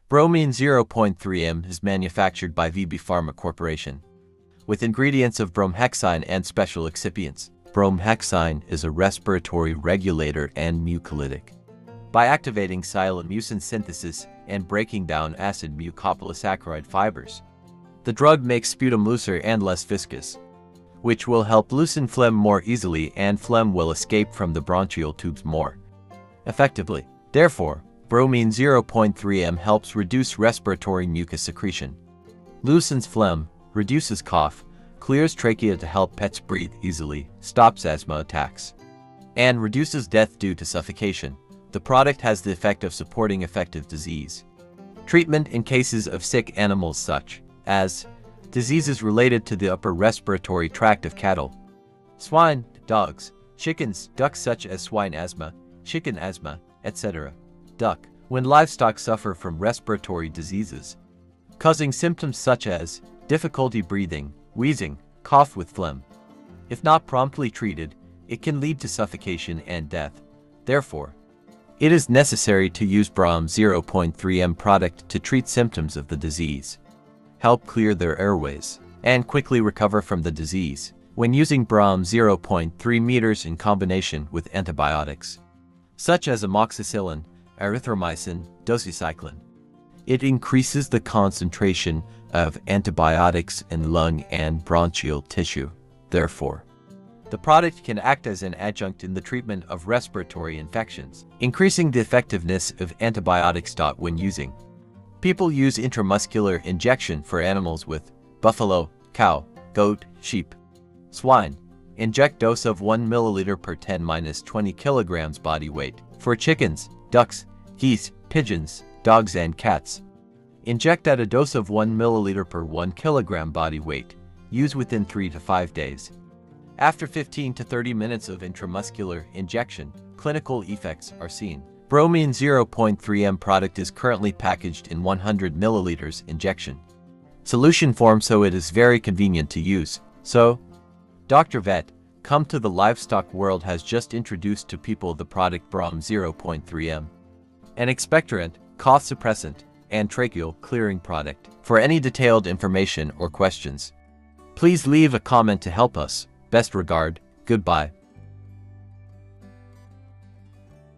Bromine 0.3 m is manufactured by VB Pharma Corporation, with ingredients of bromhexine and special excipients. Bromhexine is a respiratory regulator and mucolytic. By activating sialomucin synthesis and breaking down acid mucopolysaccharide fibers, the drug makes sputum looser and less viscous, which will help loosen phlegm more easily, and phlegm will escape from the bronchial tubes more effectively. Therefore, bromine 0.3 m helps reduce respiratory mucus secretion, loosens phlegm, reduces cough, clears trachea to help pets breathe easily, stops asthma attacks, and reduces death due to suffocation. The product has the effect of supporting effective disease treatment in cases of sick animals such as diseases related to the upper respiratory tract of cattle, swine, dogs, chickens, ducks such as swine asthma, chicken asthma, etc. Duck, when livestock suffer from respiratory diseases, causing symptoms such as difficulty breathing, wheezing, cough with phlegm. If not promptly treated, it can lead to suffocation and death. Therefore, it is necessary to use BROM 0.3 m product to treat symptoms of the disease, help clear their airways, and quickly recover from the disease. When using BROM 0.3 m in combination with antibiotics, such as amoxicillin, erythromycin, doxycycline, it increases the concentration of antibiotics in lung and bronchial tissue. Therefore, the product can act as an adjunct in the treatment of respiratory infections, increasing the effectiveness of antibiotics. When using, people use intramuscular injection for animals with buffalo, cow, goat, sheep, swine. Inject dose of 1 ml per 10-20 kilograms body weight. For chickens, ducks, geese, pigeons, dogs and cats, inject at a dose of 1 ml per 1 kilogram body weight. Use within 3 to 5 days. After 15 to 30 minutes of intramuscular injection, clinical effects are seen. Bromine 0.3 m product is currently packaged in 100 milliliters injection solution form, so it is very convenient to use. So, Dr. Vet, come to the livestock world, has just introduced to people the product BROM 0.3 m, an expectorant, cough suppressant, and tracheal clearing product. For any detailed information or questions, please leave a comment to help us. Best regard. Goodbye.